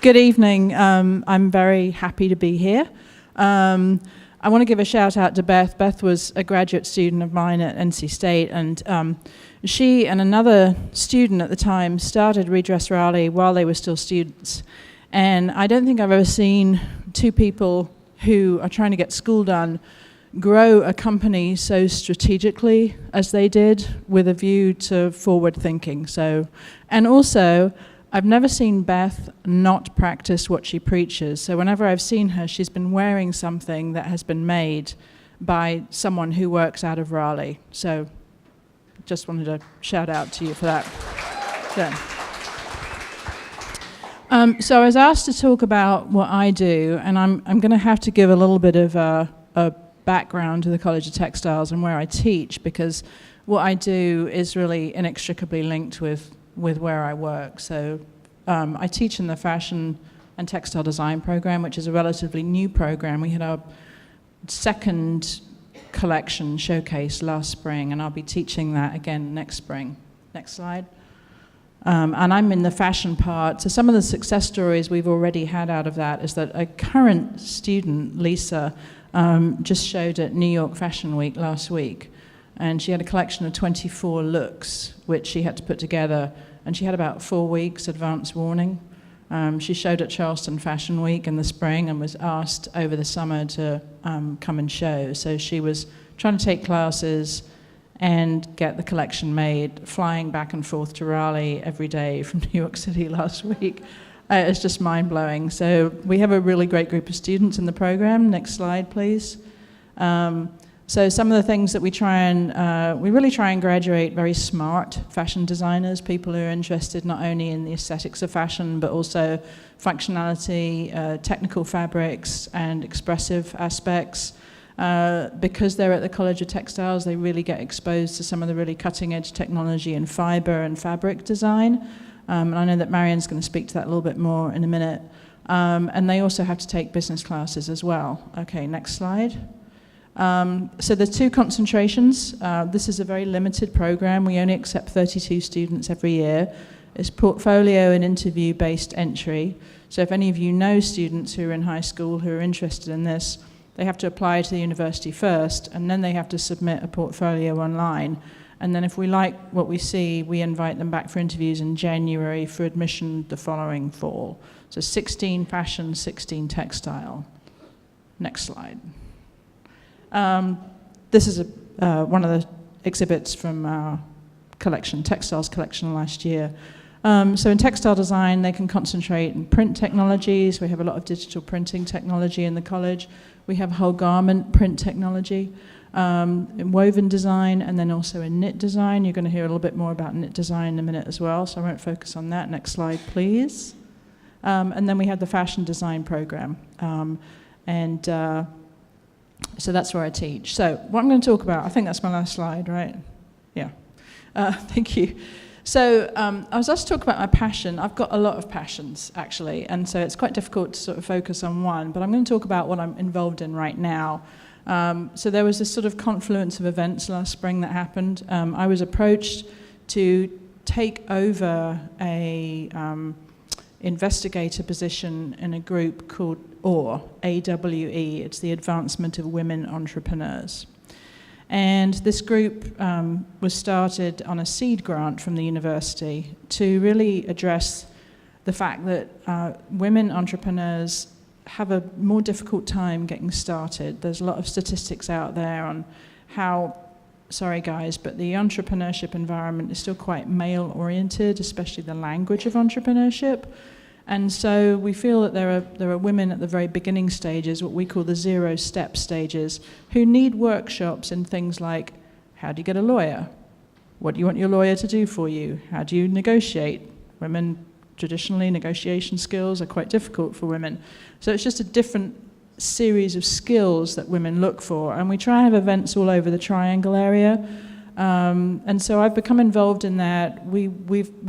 Good evening. I'm very happy to be here. I want to give a shout out to Beth. Beth was a graduate student of mine at NC State, and she and another student at the time started Redress Raleigh while they were still students. And I don't think I've ever seen two people who are trying to get school done grow a company so strategically as they did, with a view to forward thinking. And also, I've never seen Beth not practice what she preaches. So whenever I've seen her, she's been wearing something that has been made by someone who works out of Raleigh. So just wanted to shout out to you for that. So I was asked to talk about what I do, and I'm going to have to give a little bit of a background to the College of Textiles and where I teach, because what I do is really inextricably linked with where I work. So I teach in the Fashion and Textile Design program, which is a relatively new program. We had our second collection showcase last spring, and I'll be teaching that again next spring. Next slide. And I'm in the fashion part. So some of the success stories we've already had out of that is that a current student, Lisa, just showed at New York Fashion Week last week. And she had a collection of 24 looks, which she had to put together. And she had about 4 weeks advance warning. She showed at Charleston Fashion Week in the spring and was asked over the summer to come and show. So she was trying to take classes and get the collection made, flying back and forth to Raleigh every day from New York City last week. It's just mind-blowing. So we have a really great group of students in the program. Next slide, please. So some of the things that we really try and graduate very smart fashion designers, people who are interested not only in the aesthetics of fashion, but also functionality, technical fabrics, and expressive aspects. Because they're at the College of Textiles, they really get exposed to some of the really cutting-edge technology in fiber and fabric design. And I know that Marianne's going to speak to that a little bit more in a minute. And they also have to take business classes as well. Okay, next slide. So the two concentrations. This is a very limited program. We only accept 32 students every year. It's portfolio and interview-based entry. So if any of you know students who are in high school who are interested in this, they have to apply to the university first, and then they have to submit a portfolio online. And then if we like what we see, we invite them back for interviews in January for admission the following fall. So 16 fashion, 16 textile. Next slide. This is one of the exhibits from our collection, Textiles collection last year. So in textile design, they can concentrate in print technologies. We have a lot of digital printing technology in the college. We have whole garment print technology, in woven design, and then also in knit design. You're going to hear a little bit more about knit design in a minute as well, so I won't focus on that. Next slide, please. And then we have the fashion design program. So that's where I teach. So what I'm going to talk about, I think that's my last slide, right? Yeah. Thank you. So I was asked to talk about my passion. I've got a lot of passions, actually, and so it's quite difficult to sort of focus on one, but I'm going to talk about what I'm involved in right now. So there was this sort of confluence of events last spring that happened. I was approached to take over a investigator position in a group called AWE, A-W-E. It's the Advancement of Women Entrepreneurs. And this group was started on a seed grant from the university to really address the fact that women entrepreneurs have a more difficult time getting started. There's a lot of statistics out there on how, sorry guys, but the entrepreneurship environment is still quite male-oriented, especially the language of entrepreneurship. And so we feel that there are women at the very beginning stages, what we call the zero-step stages, who need workshops in things like, how do you get a lawyer? What do you want your lawyer to do for you? How do you negotiate? Women, traditionally, negotiation skills are quite difficult for women. So it's just a different series of skills that women look for. And we try and have events all over the Triangle area. And so I've become involved in that. We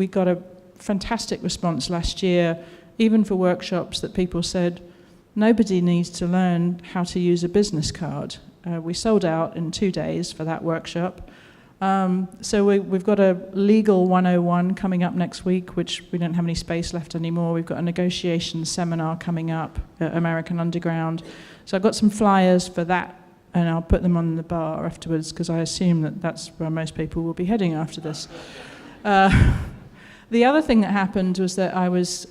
got a fantastic response last year, even for workshops that people said, nobody needs to learn how to use a business card. We sold out in 2 days for that workshop. So we've got a legal 101 coming up next week, which we don't have any space left anymore. We've got a negotiation seminar coming up at American Underground. So I've got some flyers for that, and I'll put them on the bar afterwards, because I assume that that's where most people will be heading after this. The other thing that happened was that I was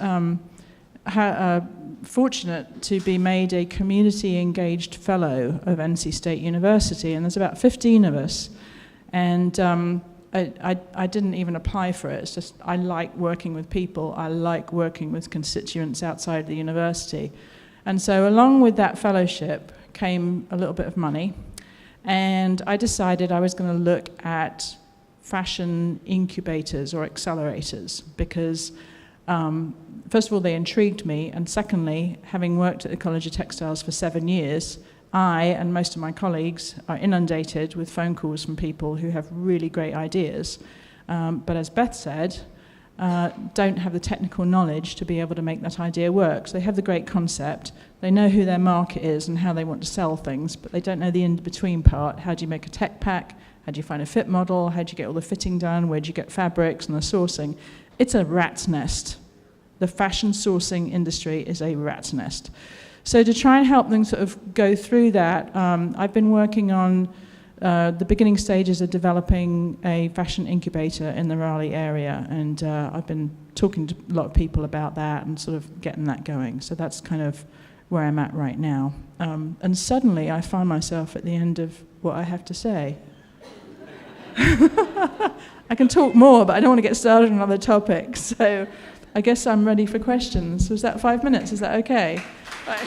fortunate to be made a community-engaged fellow of NC State University, and there's about 15 of us. And I didn't even apply for it. It's just I like working with people. I like working with constituents outside the university. And so along with that fellowship came a little bit of money. And I decided I was going to look at fashion incubators or accelerators because, first of all, they intrigued me. And secondly, having worked at the College of Textiles for 7 years, I and most of my colleagues are inundated with phone calls from people who have really great ideas, but as Beth said, don't have the technical knowledge to be able to make that idea work. So they have the great concept, they know who their market is and how they want to sell things, but they don't know the in-between part. How do you make a tech pack? How do you find a fit model? How do you get all the fitting done? Where do you get fabrics and the sourcing? It's a rat's nest. The fashion sourcing industry is a rat's nest. So to try and help them sort of go through that, I've been working on the beginning stages of developing a fashion incubator in the Raleigh area, and I've been talking to a lot of people about that and sort of getting that going. So that's kind of where I'm at right now. And suddenly I find myself at the end of what I have to say. I can talk more, but I don't want to get started on other topics. So I guess I'm ready for questions. Was that 5 minutes? Is that okay? Bye.